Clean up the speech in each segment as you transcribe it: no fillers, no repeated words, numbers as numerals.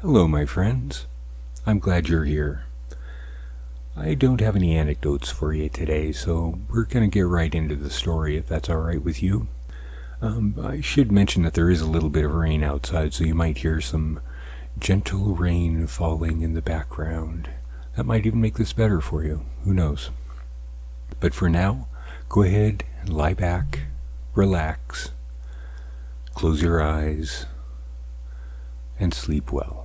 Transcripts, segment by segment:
Hello, my friends. I'm glad you're here. I don't have any anecdotes for you today, so we're going to get right into the story, if that's all right with you. I should mention that there is a little bit of rain outside, so you might hear some gentle rain falling in the background. That might even make this better for you. Who knows? But for now, go ahead and lie back, relax, close your eyes, and sleep well.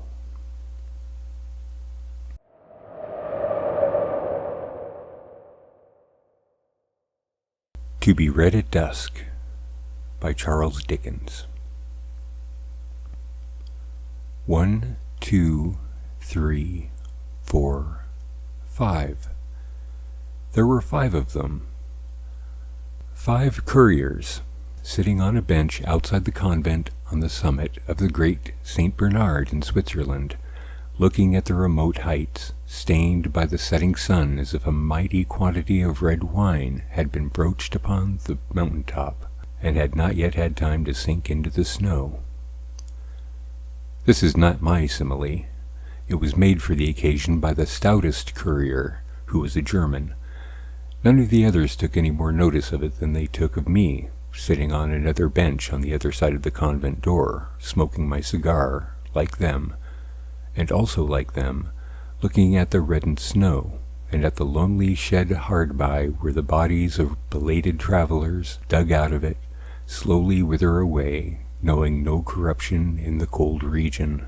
To be Read at Dusk by Charles Dickens. 1, 2, 3, 4, 5. There were 5 of them. 5 couriers, sitting on a bench outside the convent on the summit of the great St. Bernard in Switzerland, looking at the remote heights, stained by the setting sun as if a mighty quantity of red wine had been broached upon the mountain top, and had not yet had time to sink into the snow. This is not my simile. It was made for the occasion by the stoutest courier, who was a German. None of the others took any more notice of it than they took of me, sitting on another bench on the other side of the convent door, smoking my cigar, like them, and also like them, looking at the reddened snow, and at the lonely shed hard by where the bodies of belated travelers, dug out of it, slowly wither away, knowing no corruption in the cold region.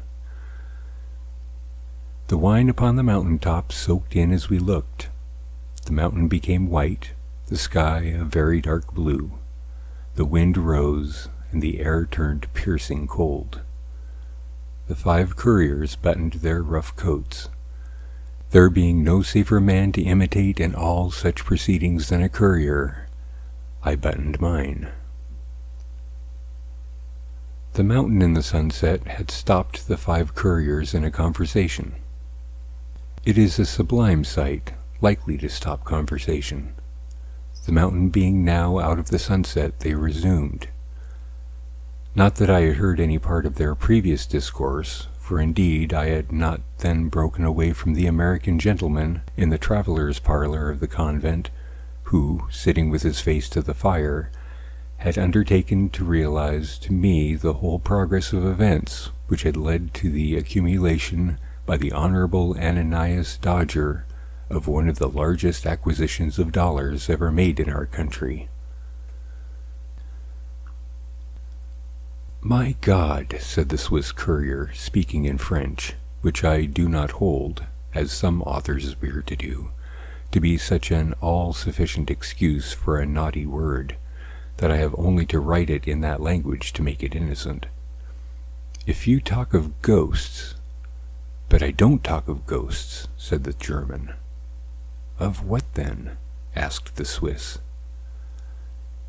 The wine upon the mountain top soaked in as we looked. The mountain became white, the sky a very dark blue. The wind rose, and the air turned piercing cold. The 5 couriers buttoned their rough coats. There being no safer man to imitate in all such proceedings than a courier, I buttoned mine. The mountain in the sunset had stopped the 5 couriers in a conversation. It is a sublime sight, likely to stop conversation. The mountain being now out of the sunset, they resumed. Not that I had heard any part of their previous discourse, for indeed I had not then broken away from the American gentleman in the traveller's parlour of the convent, who, sitting with his face to the fire, had undertaken to realize to me the whole progress of events which had led to the accumulation by the Honorable Ananias Dodger of one of the largest acquisitions of dollars ever made in our country. "My God," said the Swiss courier, speaking in French, which I do not hold, as some authors appear to do, to be such an all-sufficient excuse for a naughty word, that I have only to write it in that language to make it innocent. "If you talk of ghosts—" "But I don't talk of ghosts," said the German. "Of what then?" asked the Swiss.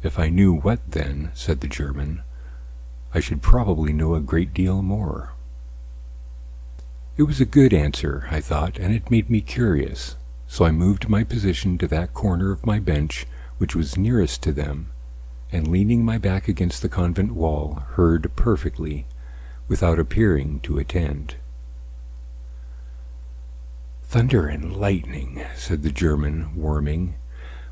"If I knew what then," said the German, "I should probably know a great deal more." It was a good answer, I thought, and it made me curious, so I moved my position to that corner of my bench which was nearest to them, and leaning my back against the convent wall, heard perfectly, without appearing to attend. "Thunder and lightning," said the German, warming,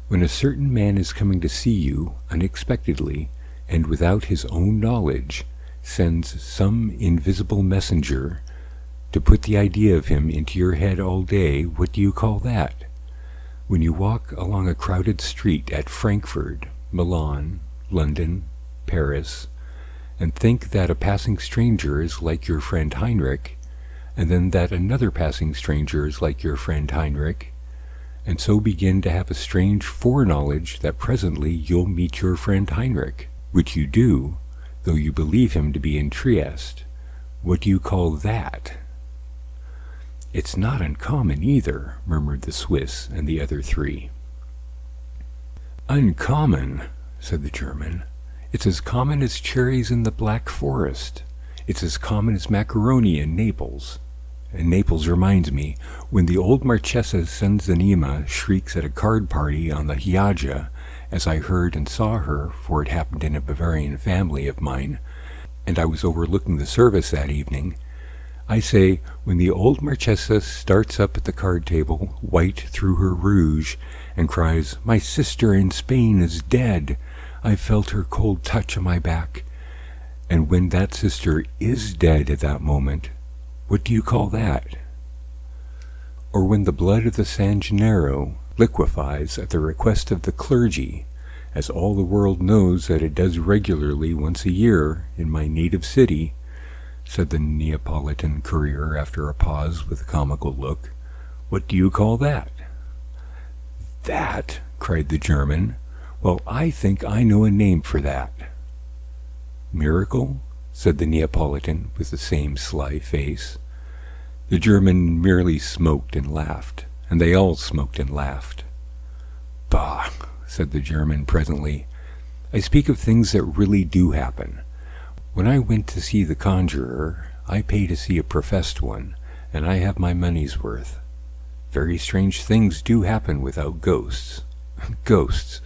"when a certain man is coming to see you unexpectedly, and without his own knowledge, sends some invisible messenger to put the idea of him into your head all day, what do you call that? When you walk along a crowded street at Frankfurt, Milan, London, Paris, and think that a passing stranger is like your friend Heinrich, and then that another passing stranger is like your friend Heinrich, and so begin to have a strange foreknowledge that presently you'll meet your friend Heinrich, which you do, though you believe him to be in Trieste. What do you call that?" "It's not uncommon either," murmured the Swiss and the other 3. "Uncommon," said the German. "It's as common as cherries in the Black Forest. It's as common as macaroni in Naples. And Naples reminds me, when the old Marchesa Senzanima shrieks at a card party on the Chiaja, as I heard and saw her, for it happened in a Bavarian family of mine, and I was overlooking the service that evening, I say, when the old Marchesa starts up at the card table, white through her rouge, and cries, "My sister in Spain is dead. I felt her cold touch on my back." And when that sister is dead at that moment, what do you call that? Or when the blood of the San Gennaro liquefies at the request of the clergy, as all the world knows that it does regularly once a year in my native city, said the Neapolitan courier after a pause with a comical look. What do you call that? That, cried the German. Well, I think I know a name for that. Miracle? Said the Neapolitan with the same sly face. The German merely smoked and laughed, and they all smoked and laughed. Bah, said the German presently. I speak of things that really do happen. When I went to see the conjurer, I pay to see a professed one, and I have my money's worth. Very strange things do happen without ghosts. Ghosts.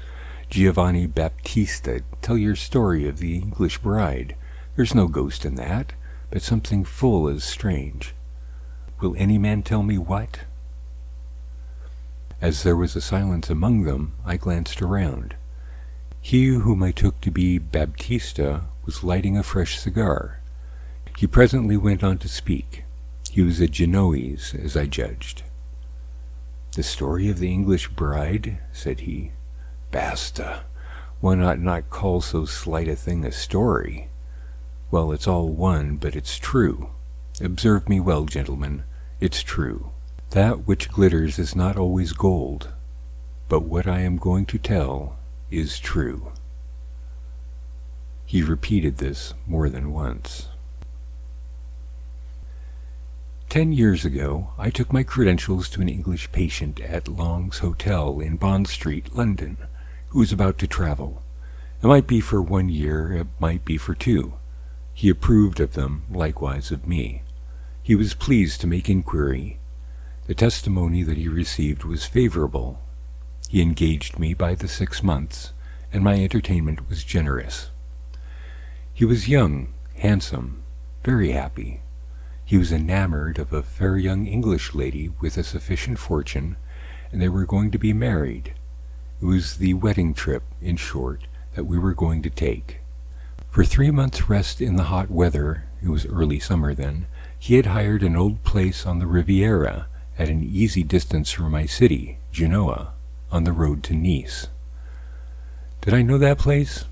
Giovanni Baptista, tell your story of the English bride. There's no ghost in that, but something full as strange. Will any man tell me what? As there was a silence among them, I glanced around. He whom I took to be Baptista was lighting a fresh cigar. He presently went on to speak. He was a Genoese, as I judged. The story of the English bride, said he. Basta! One ought not call so slight a thing a story. Well, it's all one, but it's true. Observe me well, gentlemen. It's true. That which glitters is not always gold, but what I am going to tell is true. He repeated this more than once. 10 years ago, I took my credentials to an English patient at Long's Hotel in Bond Street, London, who was about to travel. It might be for 1 year, it might be for 2. He approved of them, likewise of me. He was pleased to make inquiry. The testimony that he received was favorable. He engaged me by the 6 months, and my entertainment was generous. He was young, handsome, very happy. He was enamored of a fair young English lady with a sufficient fortune, and they were going to be married. It was the wedding trip, in short, that we were going to take. For 3 months' rest in the hot weather, it was early summer then, he had hired an old place on the Riviera, at an easy distance from my city, Genoa, on the road to Nice. Did I know that place?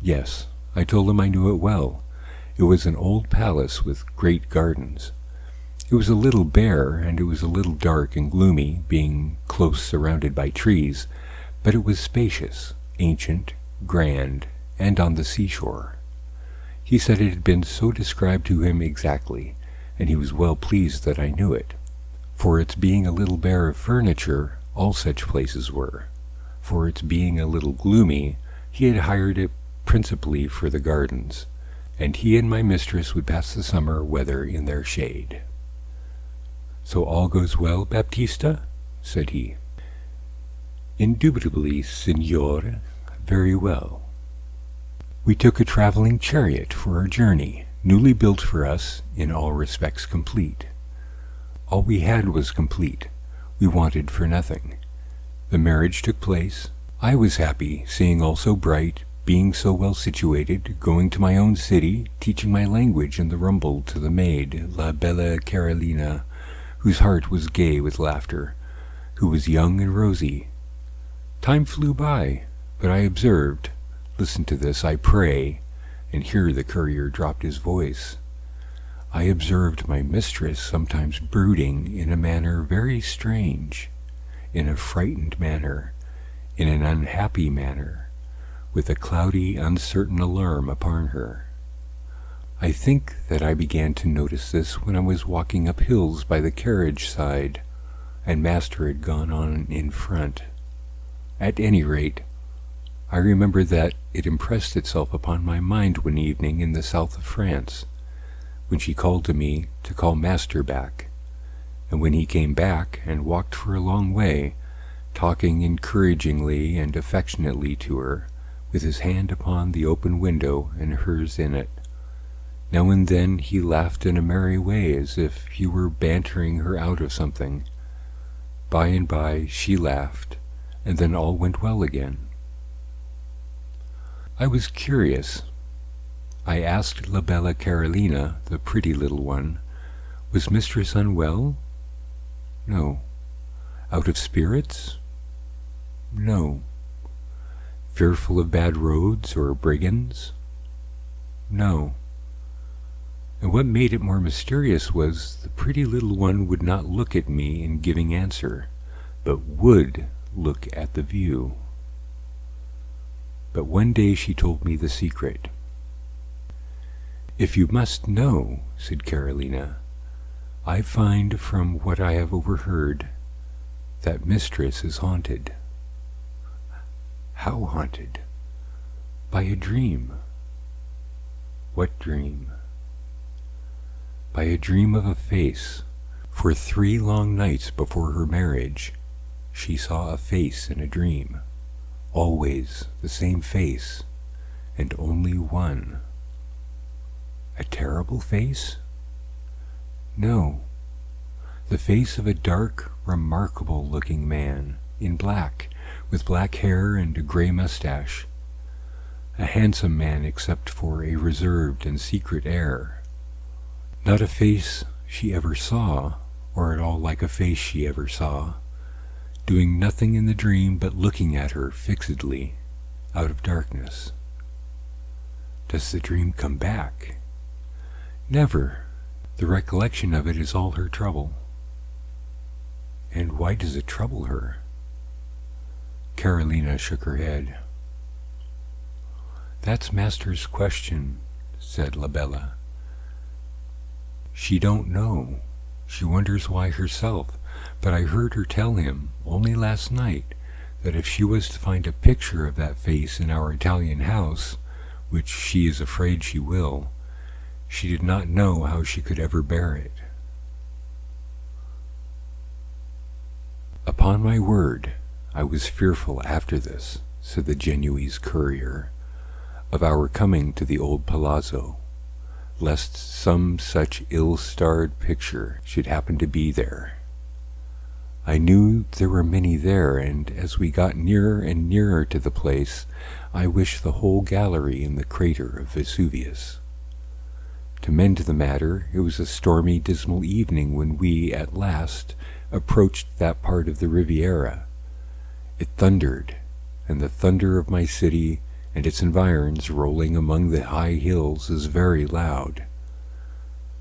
Yes, I told him I knew it well. It was an old palace with great gardens. It was a little bare, and it was a little dark and gloomy, being close surrounded by trees, but it was spacious, ancient, grand, and on the seashore. He said it had been so described to him exactly, and he was well pleased that I knew it. For its being a little bare of furniture, all such places were. For its being a little gloomy, he had hired it principally for the gardens, and he and my mistress would pass the summer weather in their shade. So all goes well, Baptista? Said he. Indubitably, signore, very well. We took a traveling chariot for our journey, newly built for us, in all respects complete. All we had was complete. We wanted for nothing. The marriage took place. I was happy, seeing all so bright, being so well situated, going to my own city, teaching my language in the rumble to the maid, La Bella Carolina, whose heart was gay with laughter, who was young and rosy. Time flew by, but I observed, listen to this, I pray, and here the courier dropped his voice. I observed my mistress sometimes brooding in a manner very strange, in a frightened manner, in an unhappy manner, with a cloudy, uncertain alarm upon her. I think that I began to notice this when I was walking up hills by the carriage side, and master had gone on in front. At any rate, I remember that it impressed itself upon my mind one evening in the south of France, when she called to me to call master back, and when he came back and walked for a long way, talking encouragingly and affectionately to her, with his hand upon the open window and hers in it. Now and then he laughed in a merry way, as if he were bantering her out of something. By and by she laughed, and then all went well again. I was curious. I asked La Bella Carolina, the pretty little one, was Mistress unwell? No. Out of spirits? No. Fearful of bad roads or brigands? No. And what made it more mysterious was the pretty little one would not look at me in giving answer, but would look at the view. But one day she told me the secret. If you must know, said Carolina, I find from what I have overheard that Mistress is haunted. How haunted? By a dream. What dream? By a dream of a face. For 3 long nights before her marriage, she saw a face in a dream. Always the same face, and only one. A terrible face? No. The face of a dark, remarkable-looking man, in black, with black hair and a gray mustache. A handsome man except for a reserved and secret air. Not a face she ever saw, or at all like a face she ever saw, doing nothing in the dream but looking at her fixedly, out of darkness. Does the dream come back? Never. The recollection of it is all her trouble. And why does it trouble her? Carolina shook her head. That's Master's question, said La Bella. She don't know. She wonders why herself, but I heard her tell him, only last night, that if she was to find a picture of that face in our Italian house, which she is afraid she will, she did not know how she could ever bear it. Upon my word, I was fearful after this, said the Genoese courier, of our coming to the old palazzo, lest some such ill-starred picture should happen to be there. I knew there were many there, and as we got nearer and nearer to the place, I wished the whole gallery in the crater of Vesuvius. To mend the matter, it was a stormy, dismal evening when we, at last, approached that part of the Riviera. It thundered, and the thunder of my city and its environs rolling among the high hills is very loud.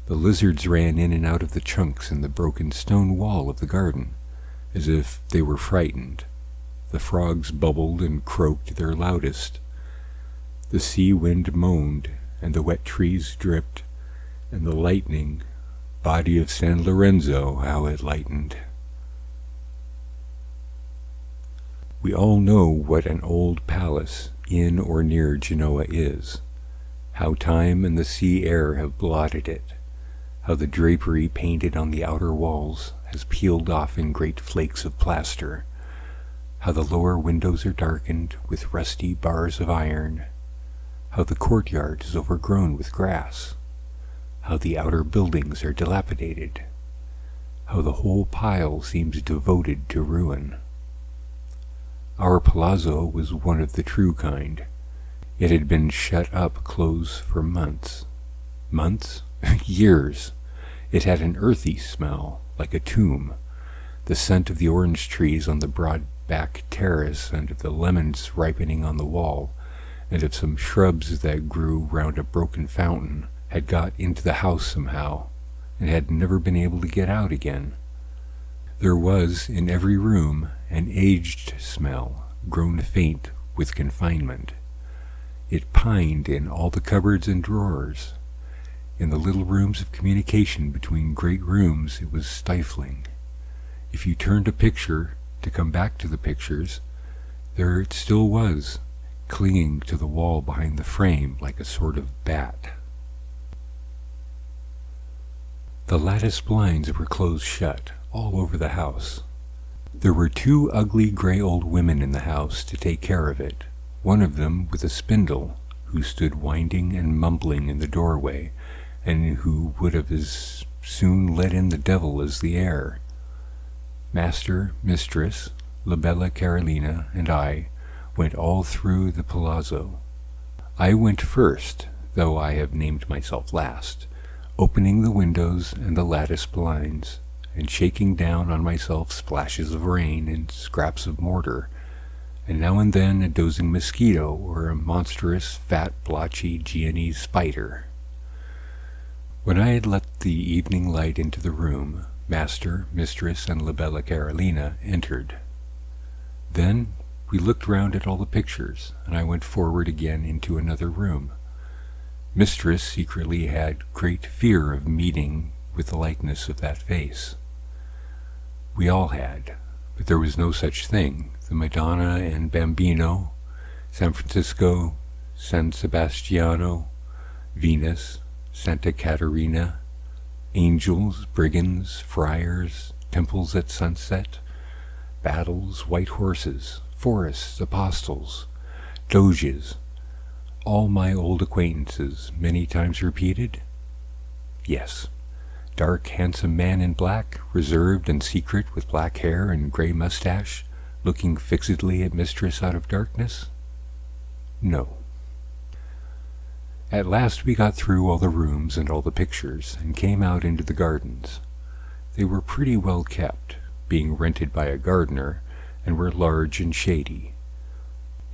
The lizards ran in and out of the chunks in the broken stone wall of the garden, as if they were frightened. The frogs bubbled and croaked their loudest. The sea wind moaned, and the wet trees dripped, and the lightning, body of San Lorenzo, how it lightened. We all know what an old palace in or near Genoa is, how time and the sea air have blotted it, how the drapery painted on the outer walls has peeled off in great flakes of plaster, how the lower windows are darkened with rusty bars of iron, how the courtyard is overgrown with grass, how the outer buildings are dilapidated, how the whole pile seems devoted to ruin. Our palazzo was one of the true kind. It had been shut up close for months. Months? Years. It had an earthy smell, like a tomb. The scent of the orange trees on the broad-back terrace, and of the lemons ripening on the wall, and of some shrubs that grew round a broken fountain, had got into the house somehow, and had never been able to get out again. There was in every room an aged smell, grown faint with confinement. It pined in all the cupboards and drawers. In the little rooms of communication between great rooms it was stifling. If you turned a picture to come back to the pictures, there it still was, clinging to the wall behind the frame like a sort of bat. The lattice blinds were closed shut all over the house. There were 2 ugly gray old women in the house to take care of it, one of them with a spindle, who stood winding and mumbling in the doorway, and who would have as soon let in the devil as the air. Master, mistress, la bella Carolina, and I went all through the palazzo. I went first, though I have named myself last, opening the windows and the lattice blinds, and shaking down on myself splashes of rain and scraps of mortar, and now and then a dozing mosquito or a monstrous, fat, blotchy Genoese spider. When I had let the evening light into the room, master, mistress, and la bella Carolina entered. Then we looked round at all the pictures, and I went forward again into another room. Mistress secretly had great fear of meeting with the likeness of that face. We all had, but there was no such thing. The Madonna and Bambino, San Francisco, San Sebastiano, Venus, Santa Caterina, angels, brigands, friars, temples at sunset, battles, white horses, forests, apostles, doges, all my old acquaintances, many times repeated? Yes. Dark, handsome man in black, reserved and secret with black hair and grey mustache, looking fixedly at mistress out of darkness? No. At last we got through all the rooms and all the pictures, and came out into the gardens. They were pretty well kept, being rented by a gardener, and were large and shady.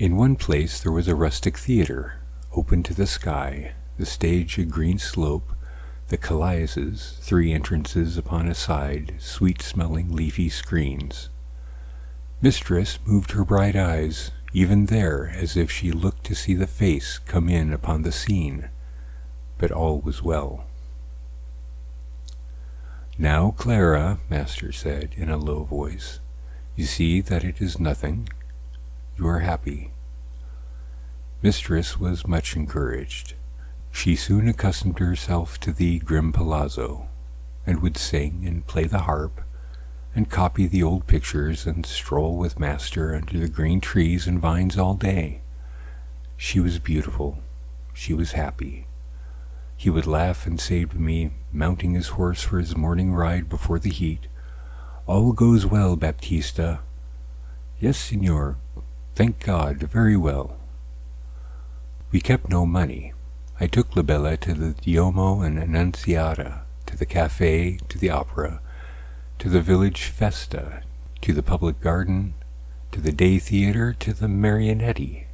In one place there was a rustic theatre, open to the sky, the stage a green slope, the calaises, 3 entrances upon a side, sweet-smelling leafy screens. Mistress moved her bright eyes, even there, as if she looked to see the face come in upon the scene, but all was well. "Now, Clara," master said in a low voice, "you see that it is nothing. You are happy." Mistress was much encouraged. She soon accustomed herself to the grim palazzo, and would sing and play the harp, and copy the old pictures, and stroll with master under the green trees and vines all day. She was beautiful. She was happy. He would laugh and say to me, mounting his horse for his morning ride before the heat, "All goes well, Baptista." "Yes, signor. Thank God, very well." We kept no money. I took la bella to the Duomo and Annunziata, to the cafe, to the opera, to the village festa, to the public garden, to the day theatre, to the marionetti.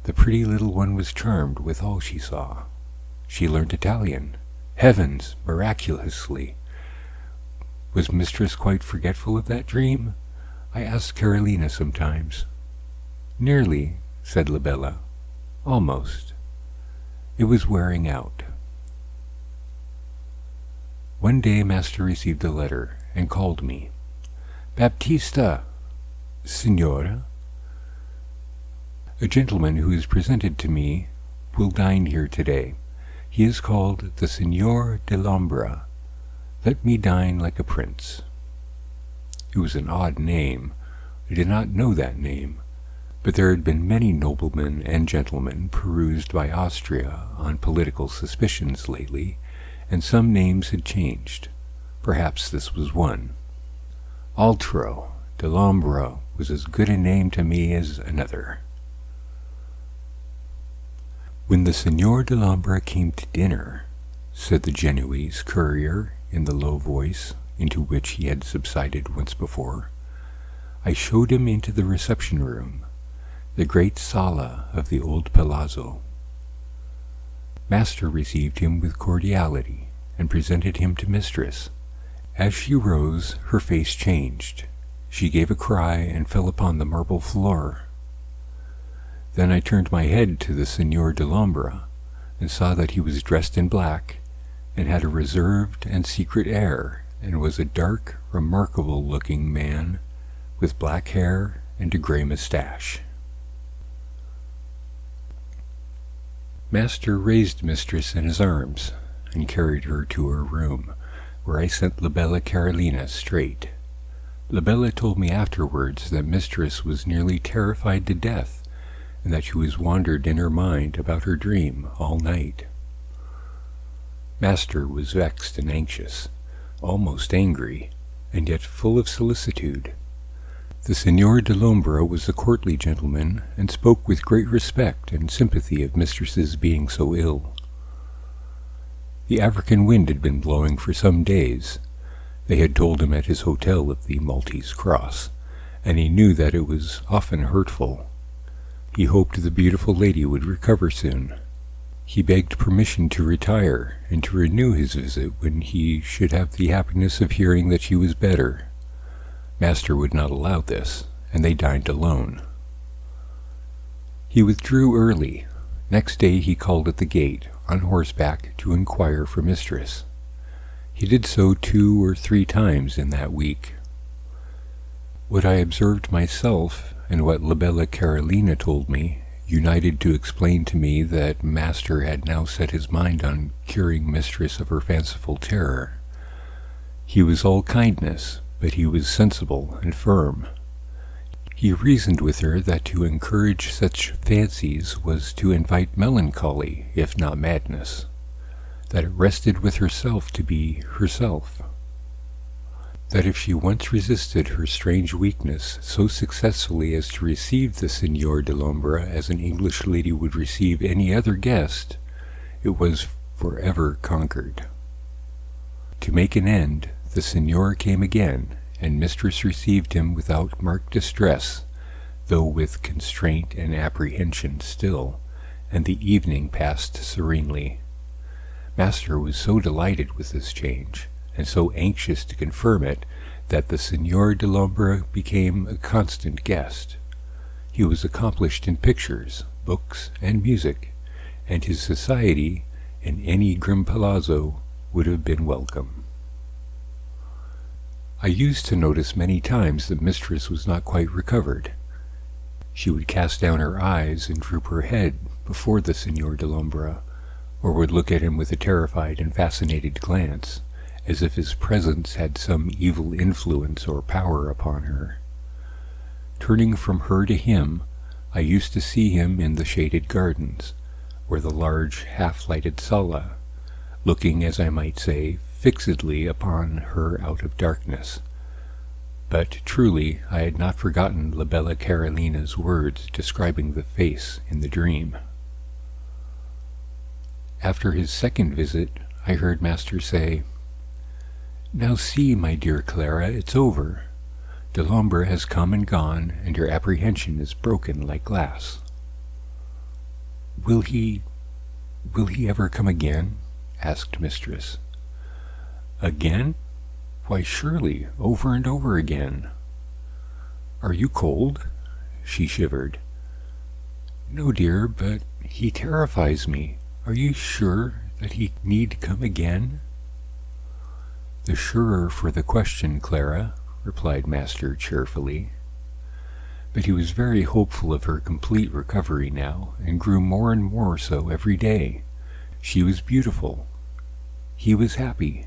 The pretty little one was charmed with all she saw. She learnt Italian. Heavens, miraculously! Was mistress quite forgetful of that dream? I asked Carolina sometimes. "Nearly," said la bella. "Almost. It was wearing out." One day master received a letter and called me. "Baptista!" "Signora?" "A gentleman who is presented to me will dine here today. He is called the Signor dell'Ombra. Let me dine like a prince." It was an odd name. I did not know that name, but there had been many noblemen and gentlemen perused by Austria on political suspicions lately, and some names had changed. Perhaps this was one. Altro dell'Ombra was as good a name to me as another. "When the Signor dell'Ombra came to dinner," said the Genoese courier in the low voice into which he had subsided once before, "I showed him into the reception-room, the great sala of the old palazzo. Master received him with cordiality, and presented him to mistress. As she rose, her face changed. She gave a cry and fell upon the marble floor. Then I turned my head to the Signor dell'Ombra, and saw that he was dressed in black, and had a reserved and secret air, and was a dark, remarkable-looking man, with black hair and a grey moustache. Master raised mistress in his arms, and carried her to her room, where I sent la bella Carolina straight. La bella told me afterwards that mistress was nearly terrified to death, and that she was wandered in her mind about her dream all night. Master was vexed and anxious, almost angry, and yet full of solicitude. The Signor Dellombra was a courtly gentleman, and spoke with great respect and sympathy of Mistress's being so ill. The African wind had been blowing for some days. They had told him at his hotel of the Maltese Cross, and he knew that it was often hurtful. He hoped the beautiful lady would recover soon. He begged permission to retire, and to renew his visit when he should have the happiness of hearing that she was better. Master would not allow this, and they dined alone. He withdrew early. Next day he called at the gate, on horseback, to inquire for Mistress. He did so 2 or 3 times in that week. What I observed myself, and what La Bella Carolina told me, united to explain to me that Master had now set his mind on curing Mistress of her fanciful terror. He was all kindness, but he was sensible and firm. He reasoned with her that to encourage such fancies was to invite melancholy, if not madness, that it rested with herself to be herself, that if she once resisted her strange weakness so successfully as to receive the Signor Dellombra as an English lady would receive any other guest, it was forever conquered. To make an end, the Signor came again, and Mistress received him without marked distress, though with constraint and apprehension still, and the evening passed serenely. Master was so delighted with this change, and so anxious to confirm it, that the Signor Dellombra became a constant guest. He was accomplished in pictures, books, and music, and his society in any grim palazzo would have been welcome. I used to notice many times that Mistress was not quite recovered. She would cast down her eyes and droop her head before the Signor Dellombra, or would look at him with a terrified and fascinated glance, as if his presence had some evil influence or power upon her. Turning from her to him, I used to see him in the shaded gardens, or the large half-lighted sala, looking, as I might say, fixedly upon her out of darkness. But truly I had not forgotten La Bella Carolina's words describing the face in the dream. After his second visit, I heard Master say, "Now see, my dear Clara, it's over. Dellombra has come and gone, and your apprehension is broken like glass." Will he ever come again?" asked Mistress. "Again? Why, surely, over and over again." "Are you cold?" She shivered. "No, dear, but he terrifies me. Are you sure that he need come again?" "The surer for the question, Clara," replied Master cheerfully. But he was very hopeful of her complete recovery now, and grew more and more so every day. She was beautiful. He was happy.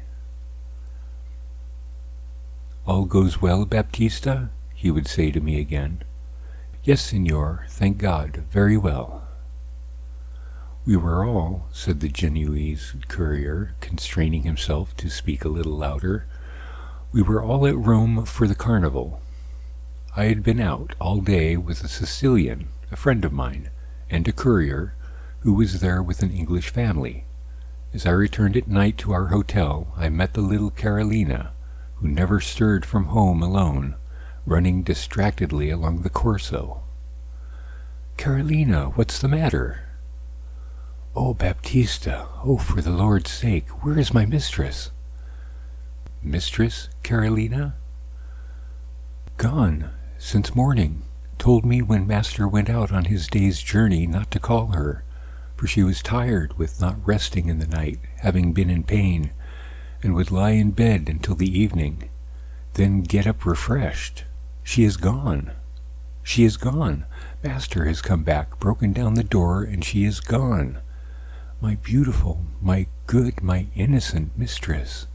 "All goes well, Baptista?" he would say to me again. "Yes, Signor, thank God, very well." "We were all," said the Genoese courier, constraining himself to speak a little louder, "we were all at Rome for the carnival. I had been out all day with a Sicilian, a friend of mine, and a courier, who was there with an English family. As I returned at night to our hotel, I met the little Carolina, who never stirred from home alone, running distractedly along the Corso. "Carolina, what's the matter?" "Oh, Baptista, oh, for the Lord's sake, where is my mistress?" "Mistress, Carolina?" "Gone, since morning. Told me when Master went out on his day's journey not to call her, for she was tired with not resting in the night, having been in pain, and would lie in bed until the evening, then get up refreshed. She is gone. She is gone. Master has come back, broken down the door, and she is gone. My beautiful, my good, my innocent mistress."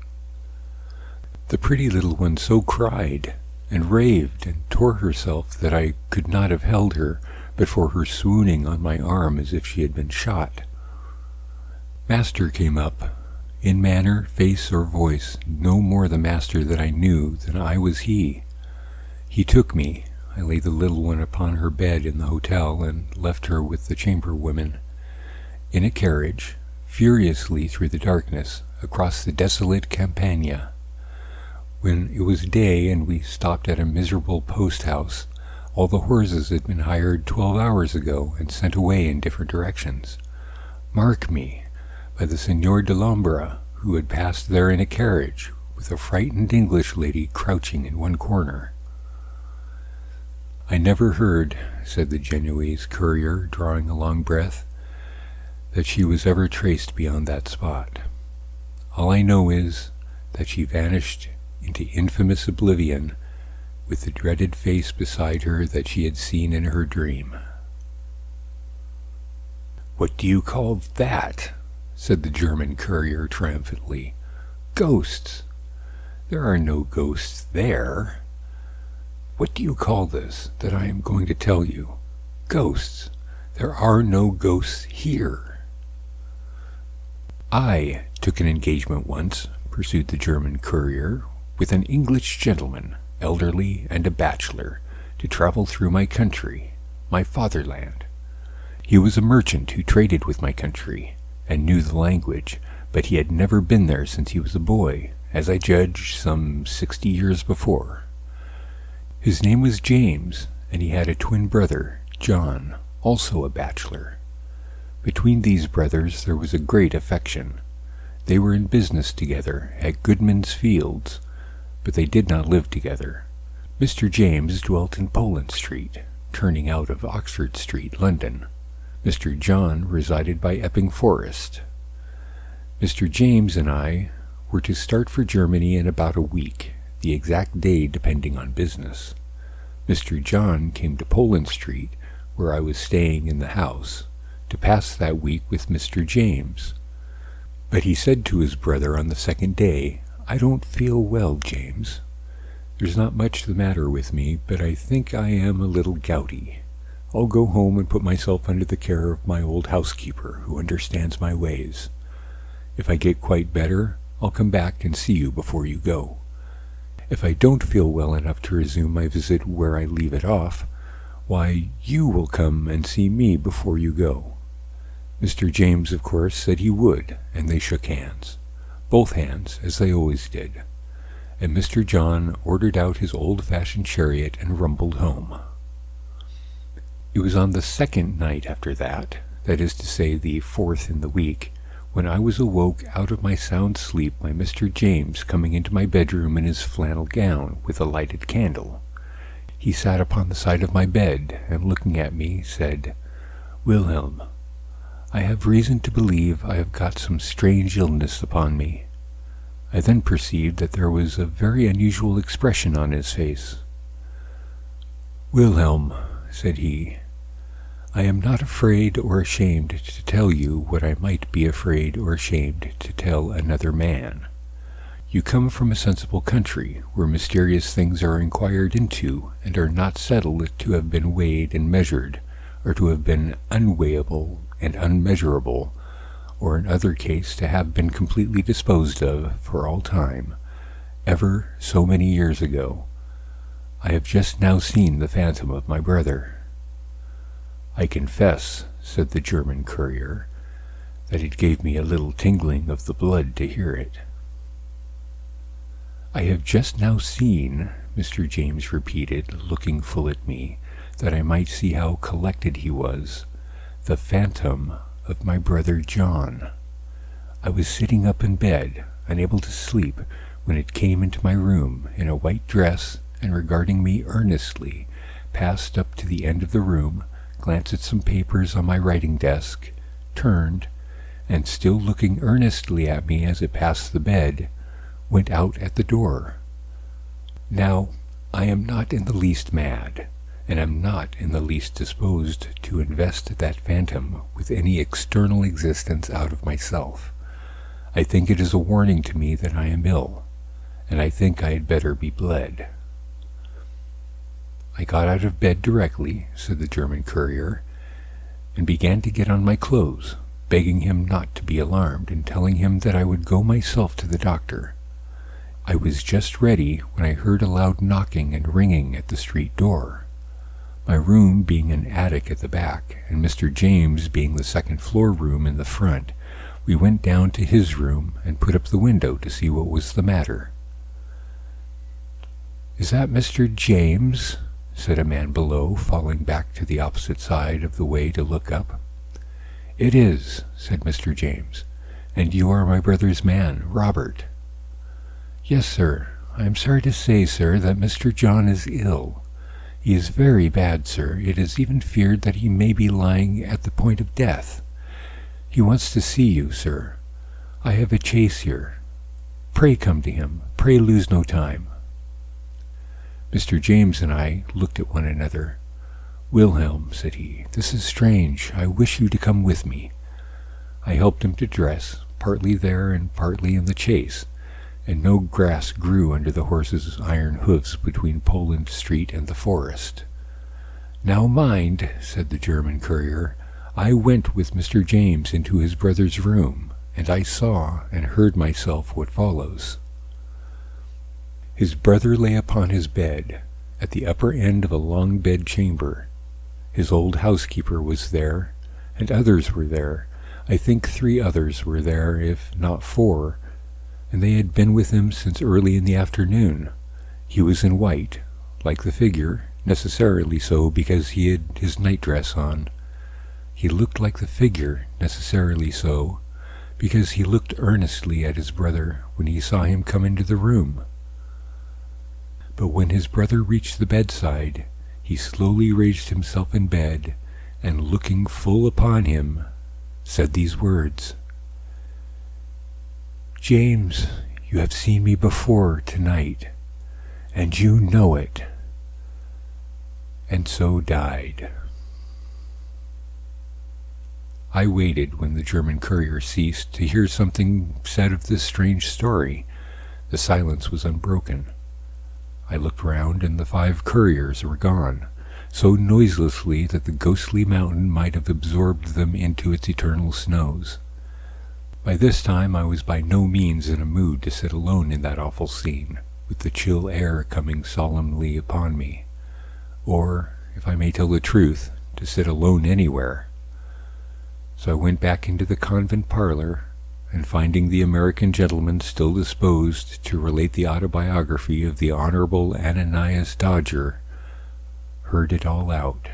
The pretty little one so cried, and raved, and tore herself, that I could not have held her, but for her swooning on my arm as if she had been shot. Master came up. In manner, face, or voice, no more the master that I knew than I was he. He took me. I laid the little one upon her bed in the hotel and left her with the chamberwomen. In a carriage, furiously through the darkness, across the desolate Campagna. When it was day and we stopped at a miserable post-house, all the horses had been hired 12 hours ago and sent away in different directions. Mark me, by the Signor de Lombra, who had passed there in a carriage, with a frightened English lady crouching in one corner. I never heard, said the Genoese courier, drawing a long breath, that she was ever traced beyond that spot. All I know is that she vanished into infamous oblivion with the dreaded face beside her that she had seen in her dream. "What do you call that?" said the German courier triumphantly. "Ghosts! There are no ghosts there. What do you call this that I am going to tell you? Ghosts! There are no ghosts here." "I took an engagement once," pursued the German courier, "with an English gentleman, elderly and a bachelor, to travel through my country, my fatherland. He was a merchant who traded with my country, and knew the language, but he had never been there since he was a boy, as I judge some 60 years before. His name was James, and he had a twin brother, John, also a bachelor. Between these brothers there was a great affection. They were in business together at Goodman's Fields, but they did not live together. Mr. James dwelt in Poland Street, turning out of Oxford Street, London. Mr. John resided by Epping Forest. Mr. James and I were to start for Germany in about a week, the exact day depending on business. Mr. John came to Poland Street, where I was staying in the house, to pass that week with Mr. James. But he said to his brother on the second day, "I don't feel well, James. There's not much the matter with me, but I think I am a little gouty. I'll go home and put myself under the care of my old housekeeper, who understands my ways. If I get quite better, I'll come back and see you before you go. If I don't feel well enough to resume my visit where I leave it off, why, you will come and see me before you go." Mr. James, of course, said he would, and they shook hands, both hands, as they always did, and Mr. John ordered out his old-fashioned chariot and rumbled home. It was on the second night after that is to say the 4th in the week, when I was awoke out of my sound sleep by Mr. James coming into my bedroom in his flannel gown with a lighted candle. He sat upon the side of my bed, and looking at me, said, "Wilhelm, I have reason to believe I have got some strange illness upon me." I then perceived that there was a very unusual expression on his face. "Wilhelm," said he, "I am not afraid or ashamed to tell you what I might be afraid or ashamed to tell another man. You come from a sensible country, where mysterious things are inquired into, and are not settled to have been weighed and measured, or to have been unweighable and unmeasurable, or in other case to have been completely disposed of for all time, ever so many years ago. I have just now seen the phantom of my brother." "I confess," said the German courier, "that it gave me a little tingling of the blood to hear it." "I have just now seen," Mr. James repeated, looking full at me, that I might see how collected he was, "the phantom of my brother John. I was sitting up in bed, unable to sleep, when it came into my room in a white dress, and regarding me earnestly, passed up to the end of the room, glanced at some papers on my writing desk, turned, and still looking earnestly at me as it passed the bed, went out at the door. Now, I am not in the least mad, and am not in the least disposed to invest that phantom with any external existence out of myself. I think it is a warning to me that I am ill, and I think I had better be bled." "I got out of bed directly," said the German courier, "and began to get on my clothes, begging him not to be alarmed and telling him that I would go myself to the doctor. I was just ready when I heard a loud knocking and ringing at the street door. My room being an attic at the back, and Mr. James being the second-floor room in the front, we went down to his room and put up the window to see what was the matter. "Is that Mr. James?" said a man below, falling back to the opposite side of the way to look up. "It is," said Mr. James, "and you are my brother's man, Robert." "Yes, sir. I am sorry to say, sir, that Mr. John is ill. He is very bad, sir. It is even feared that he may be lying at the point of death. He wants to see you, sir. I have a chaise here. Pray come to him. Pray lose no time." Mr. James and I looked at one another. "Wilhelm," said he, "this is strange. I wish you to come with me." I helped him to dress, partly there and partly in the chaise, and no grass grew under the horse's iron hoofs between Poland Street and the forest. "Now mind," said the German courier, "I went with Mr. James into his brother's room, and I saw and heard myself what follows." His brother lay upon his bed, at the upper end of a long bed-chamber. His old housekeeper was there, and others were there. I think 3 others were there, if not 4, and they had been with him since early in the afternoon. He was in white, like the figure, necessarily so because he had his night-dress on. He looked like the figure, necessarily so, because he looked earnestly at his brother when he saw him come into the room. But when his brother reached the bedside, he slowly raised himself in bed, and looking full upon him, said these words, "James, you have seen me before tonight, and you know it," and so died. I waited when the German courier ceased to hear something said of this strange story. The silence was unbroken. I looked round, and the 5 couriers were gone, so noiselessly that the ghostly mountain might have absorbed them into its eternal snows. By this time I was by no means in a mood to sit alone in that awful scene, with the chill air coming solemnly upon me, or, if I may tell the truth, to sit alone anywhere. So I went back into the convent parlor, and finding the American gentleman still disposed to relate the autobiography of the Honorable Ananias Dodger, heard it all out.